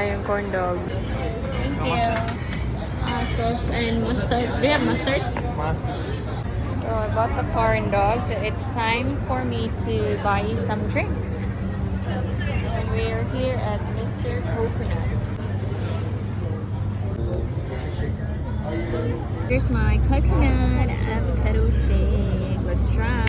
tayong corn dog. Thank you. Sauce and mustard. Do you have mustard? So I bought the corn dog. So it's time for me to buy some drinks. And we are here at Mr. Coconut. Here's my coconut avocado shake. Let's try.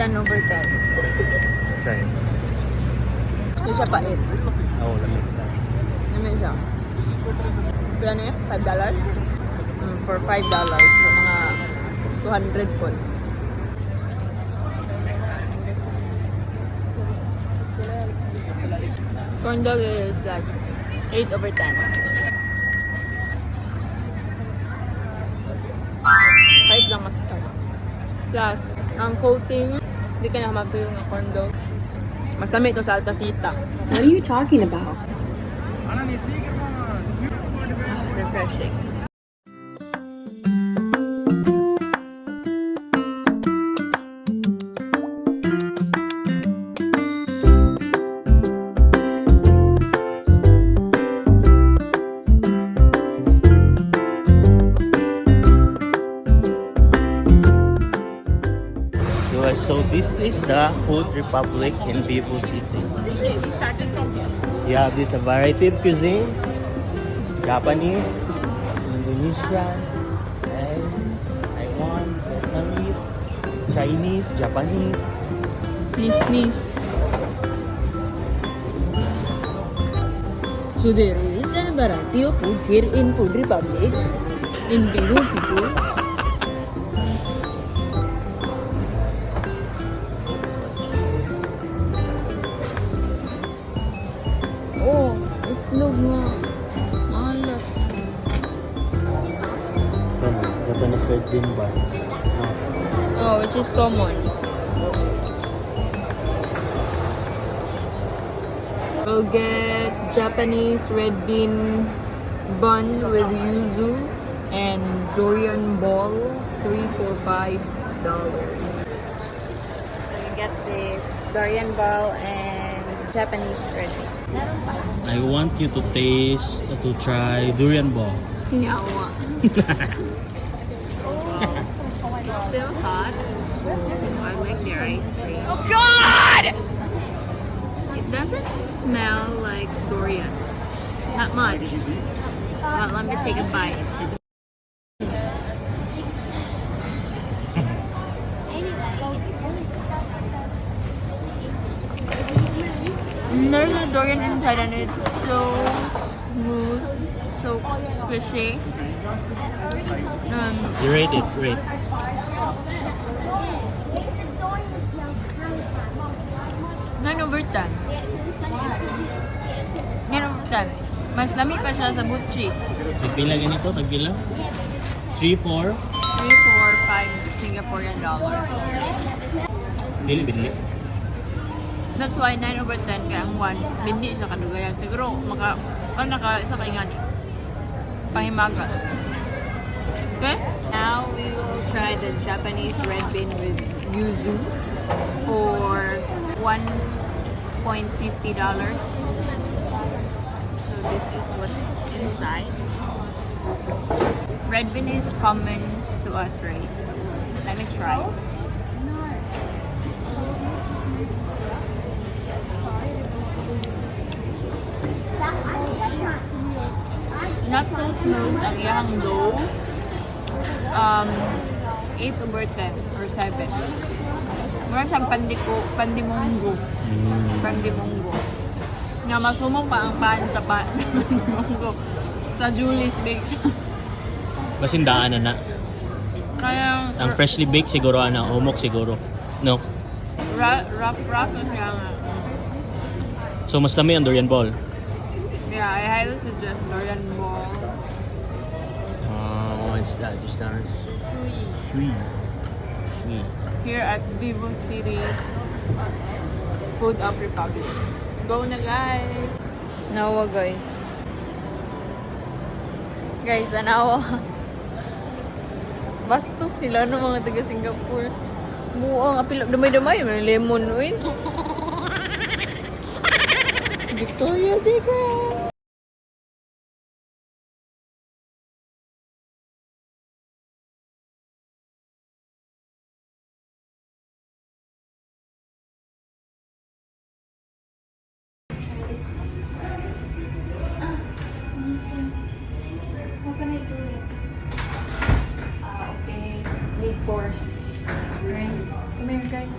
10 over 10. Try. Hindi siya pait. Oo, lamig na. Namin siya. Kaya na $5? For $5. So mga 200 po. Corn dog is like 8 over 10. Kahit lang mustard. Plus, ang coating, hindi ka na ma-feel ng corn dog. Mas dami ito sa Altasita. What are you talking about? Refreshing. So this is the Food Republic in Vivo City. We started from here. You have this a variety of cuisine, Japanese, Indonesian, and Taiwan, Vietnamese, Chinese, Japanese. Sneeze. So there is a variety of foods here in Food Republic in Vivo City. Oh, itlog nga. Malat. Japanese red bean bun. Oh, which is common. We'll get Japanese red bean bun with yuzu and durian ball, $3 for $5. So you get this durian ball and Japanese red bean. I want you to try durian ball. Nyawa. Still hot. I like their ice cream. Oh God! It doesn't smell like durian. Not much. Well, let me take a bite. There's a durian inside and it's so smooth, so squishy. You rate it, rate. Nine over 10. 9 over 10. Mas lami pa siya sa butchi. Tagpila ganito, tagpila? 3, 4. 3, 4, 5 Singaporean dollars. Dili, bili. That's why 9 over 10 kaya ang 1, hindi siya kadugayan. Siguro, isa kay nga ni. Pangimaga. Okay? Now we will try the Japanese red bean with yuzu for $1.50. So this is what's inside. Red bean is common to us, right? So let me try. Not so smooth ang iyang dough. 8 over 10 or 7. Mura siyang pandimonggo. Pandimonggo. Nga masumong pa ang pan sa pandimonggo. Sa Julie's Bake Shop. Masindaan na na. Kaya Ang freshly baked siguro, humok siguro. No? rough na siya nga. So mas lami ang durian ball. Yeah, I highly suggest durian ball. What's that? Just Shui. sweet. Here at Vivo City Food of Republic. Go na guys! Nawa guys. Guys, anawa. Bastos sila ng mga taga Singapore. Buang apil damay-damay may lemon uy. Victoria's Secret. How can I do it? Okay. Need force. Right? Come here, guys.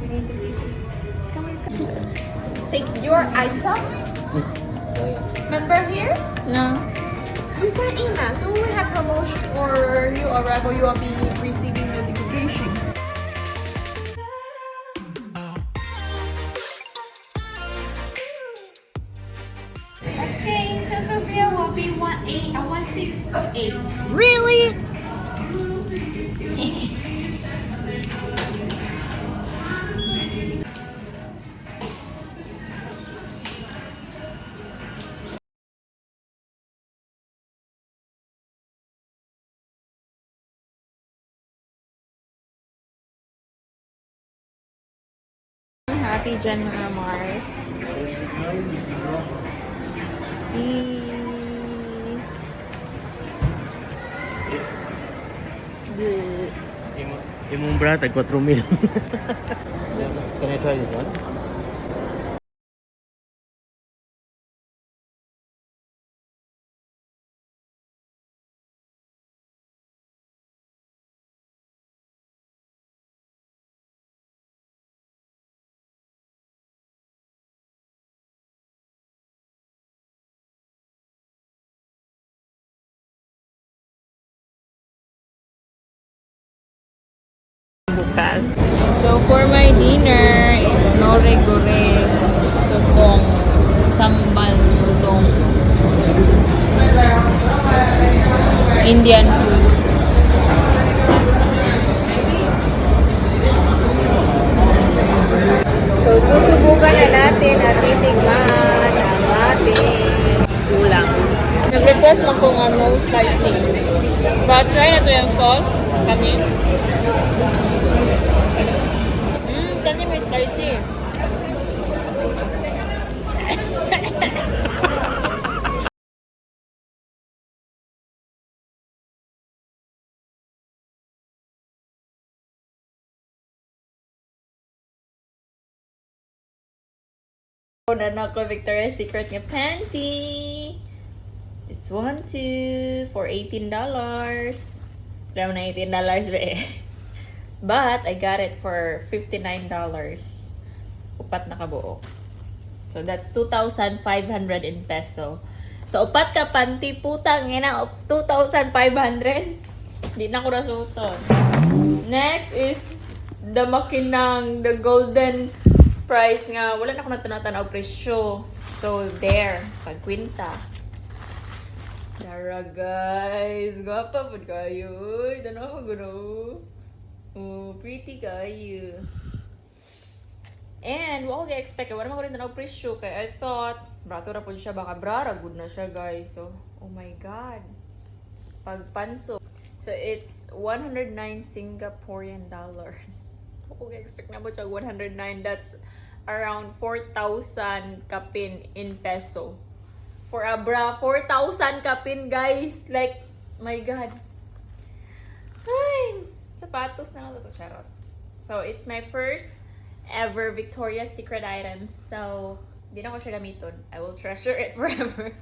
We need to wait. Come here, guys. Take your item. Remember here? No. You sent in na. So we have promotion or you arrive or you will be receiving notification. Okay, total bill will be 168. Really? Happy dyan mga Mars. Imong bra, tag 4,000. Can I try this one? Bukas. So for my dinner, it's nori goreng, sotong, sambal sotong, Indian food. So susubukan na natin at titigman ang ating ulam. Nag-request mo kung no spicy. But try na to yung sauce. Kanin. Kanin may spicy. Na ko Victoria's Secret nga panty. This one too for $18. Alam na $18 ba eh. But I got it for $59. Upat na kabuo. So that's 2,500 in peso. So upat ka panty putang ina 2,500. Di na ko nasuto. Next is the makinang, the golden price nga. Wala na ako nagtanong presyo. So there, pagkwinta. Dara guys, gwapa po kayo. Tanaw mo guno. Oh, pretty kayo. And what ko expect, wala naman ko rin tanaw presyo kay I thought brato ra po siya, baka brara good na siya guys. So, oh my god. Pagpanso. So it's 109 Singaporean dollars. What ko expect na po siya 109, that's around 4,000 kapin in peso. For a bra, 4,000 kapin, guys. Like, my God. Ay, sapatos na lang ito, charot. So, it's my first ever Victoria's Secret item. So, di na ko siya gamiton. I will treasure it forever.